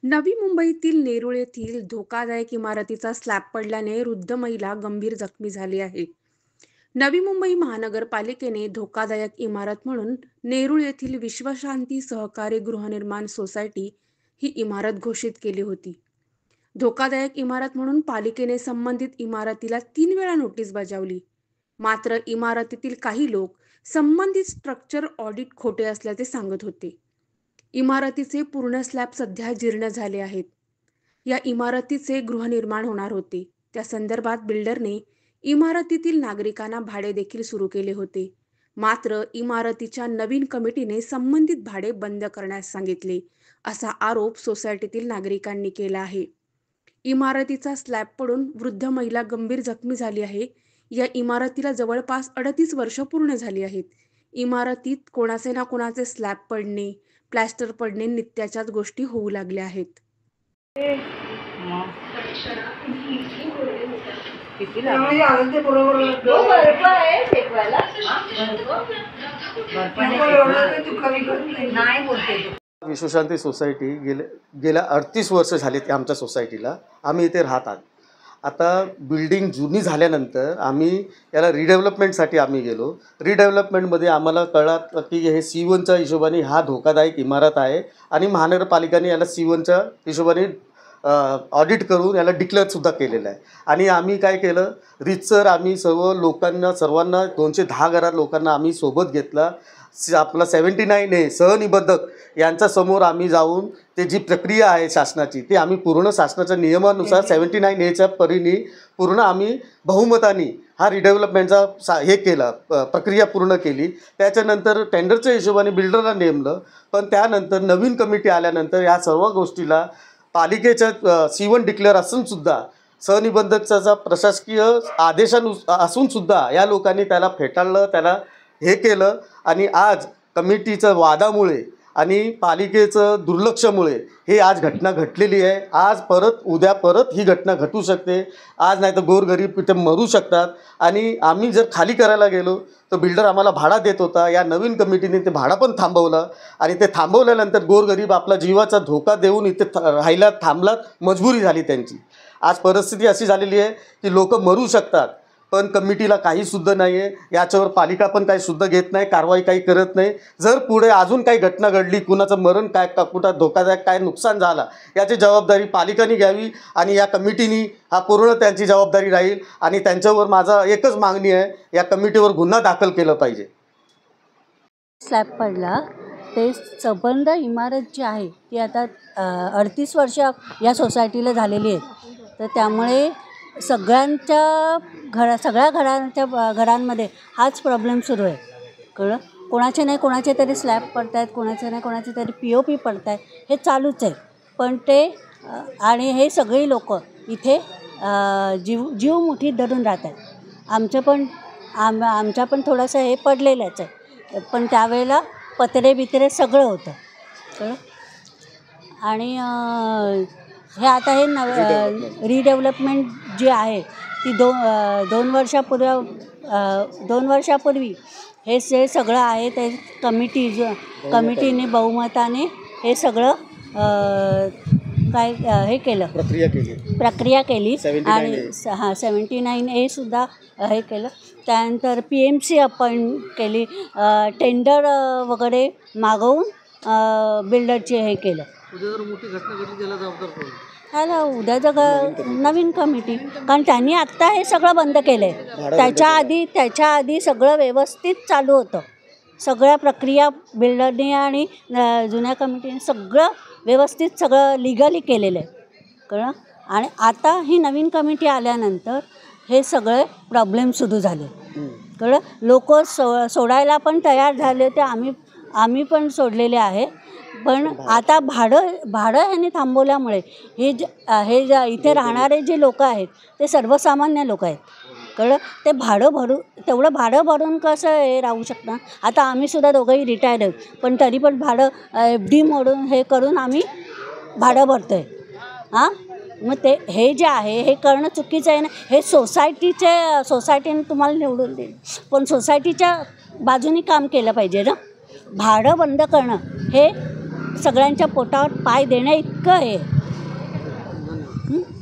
नवी मुंबईतील नेरूळ येथील धोकादायक इमारतीचा स्लॅब पडल्याने वृद्ध महिला गंभीर जखमी झाली आहे. नवी मुंबई महानगरपालिकेने धोकादायक इमारत म्हणून नेरूळ येथील विश्वशांती सहकारी गृहनिर्माण सोसायटी ही इमारत घोषित केली होती. धोकादायक इमारत म्हणून पालिकेने संबंधित इमारतीला 3 वेळा नोटीस बजावली. मात्र इमारतीतील काही लोक संबंधित स्ट्रक्चर ऑडिट खोटे असल्याचे सांगत होते. इमारतीचे पूर्ण स्लॅब सध्या जीर्ण झाले आहेत. या इमारतीचे गृहनिर्माण होणार होते. त्या संदर्भात बिल्डरने इमारतीतील नागरिकांना भाडे देखील सुरू केले होते. मात्र इमारतीच्या नवीन कमिटीने संबंधित भाडे बंद करण्यास सांगितले, असा आरोप सोसायटीतील नागरिकांनी केला आहे. इमारतीचा स्लॅब पडून वृद्ध महिला गंभीर जखमी झाली आहे. या इमारतीला जवळपास 38 वर्ष पूर्ण झाली आहेत. इमारतीत कोणाचे ना कोणाचे स्लॅब पडणे, प्लॅस्टर पडणे नित्याच्याच गोष्टी होऊ लागल्या आहेत. विश्वशांती सोसायटी गेल्या 38 वर्ष झालीत आमच्या सोसायटीला. आम्ही इथे राहतात. आता बिल्डिंग जुनी झाल्यानंतर आम्ही याला रिडेव्हलपमेंटसाठी आम्ही गेलो. रिडेव्हलपमेंटमध्ये आम्हाला कळलं की हे C1च्या हिशोबाने हा धोकादायक इमारत आहे आणि महानगरपालिकेने याला C1च्या हिशोबाने ऑडिट करून याला डिक्लेअरसुद्धा केलेलं आहे. आणि आम्ही काय केलं, रीतसर आम्ही सर्वांना 210 घरात लोकांना आम्ही सोबत घेतला. आपला 79A सहनिबंधक यांच्यासमोर आम्ही जाऊन ते जी प्रक्रिया आहे शासनाची ती आम्ही पूर्ण शासनाच्या नियमानुसार 79Aच्या परीने पूर्ण आम्ही बहुमताने हा रिडेव्हलपमेंटचा हे केला, प्रक्रिया पूर्ण केली. त्याच्यानंतर टेंडरच्या हिशोबाने बिल्डरला नेमलं. पण त्यानंतर नवीन कमिटी आल्यानंतर या सर्व गोष्टीला पालिकेच्या C1 डिक्लेअर असूनसुद्धा सहनिबंधकाचा प्रशासकीय असूनसुद्धा या लोकांनी त्याला फेटाळलं, त्याला हे केलं. आणि आज कमिटीच्या वादामुळे आणि पालिकेचं दुर्लक्षामुळे हे आज घटना घडलेली आहे. आज उद्या परत ही घटना घटू शकते. आज नाही तर गोरगरीब इथे मरू शकतात. आणि आम्ही जर खाली करायला गेलो तर बिल्डर आम्हाला भाडा देत होता. या नवीन कमिटीने ते भाडं पण थांबवलं आणि ते थांबवल्यानंतर गोरगरीब आपला जीवाचा धोका देऊन इथे थांबलात. मजबुरी झाली त्यांची. आज परिस्थिती अशी झालेली आहे की लोक मरू शकतात, पण कमिटीला काहीसुद्धा नाही आहे. याच्यावर पालिका पण काही सुद्धा घेत नाही, कारवाई काही करत नाही. जर पुढे अजून काही घटना घडली, कुणाचं मरण काय, कुठं धोकादायक काय नुकसान झाला, याची जबाबदारी पालिकाने घ्यावी आणि या कमिटीनी हा पूर्ण त्यांची जबाबदारी राहील. आणि त्यांच्यावर माझा एकच मागणी आहे, या कमिटीवर गुन्हा दाखल केला पाहिजे. स्लॅब पडला ते संबंध इमारत जी आहे ती आता 38 वर्ष या सोसायटीला झालेली आहेत. तर त्यामुळे सगळ्या घरांमध्ये हाच प्रॉब्लेम सुरू आहे. कळलं, कोणाचे नाही कोणाचे तरी स्लॅब पडत आहेत, कोणाचे नाही कोणाचे तरी POP पडत आहे, हे चालूच आहे. पण ते आणि हे सगळी लोक इथे जीव मुठीत धरून राहत आहेत. आमच्या पण थोडंसं हे पडलेलंच आहे, पण त्यावेळेला पत्रे बित्रे सगळं होतं. कळलं. आणि हे आता हे रिडेव्हलपमेंट जी आहे ती 2 वर्षापूर्वी हे सगळं आहे ते कमिटीने बहुमताने हे सगळं हे केलं, प्रक्रिया केली. आणि 79A सुद्धा हे केलं. त्यानंतर PMC अपॉइंट केली, टेंडर वगैरे मागवून बिल्डरचे हे केलं. मोठी घटना घडली त्याला जबाबदार कोण? उद्या नवीन कमिटी, कारण त्यांनी आत्ता हे सगळं बंद केलं आहे. त्याच्या आधी सगळं व्यवस्थित चालू होतं. सगळ्या प्रक्रिया बिल्डरने आणि जुन्या कमिटीने सगळं व्यवस्थित सगळं लिगली केलेलं आहे. कळलं. आणि आता ही नवीन कमिटी आल्यानंतर हे सगळे प्रॉब्लेम सुरू झाले. कळलं. लोक सोडायला पण तयार झाले, ते आम्ही पण सोडलेले आहे. पण आता भाडं ह्यांनी थांबवल्यामुळे हे इथे राहणारे जे लोक आहेत ते सर्वसामान्य लोक आहेत. कळलं. ते तेवढं भाडं भरून कसं हे राहू शकणार. आता आम्हीसुद्धा दोघंही रिटायर्ड आहेत, पण तरी पण भाडं FD मोडून हे करून आम्ही भाडं भरतो आहे. मग हे जे आहे हे करणं चुकीचं आहे ना. हे सोसायटीने तुम्हाला निवडून देईल, पण सोसायटीच्या बाजूनी काम केलं पाहिजे ना. भाडं बंद करणं हे सगळ्यांच्या पोटावर पाय देण्या इतकं आहे. हं?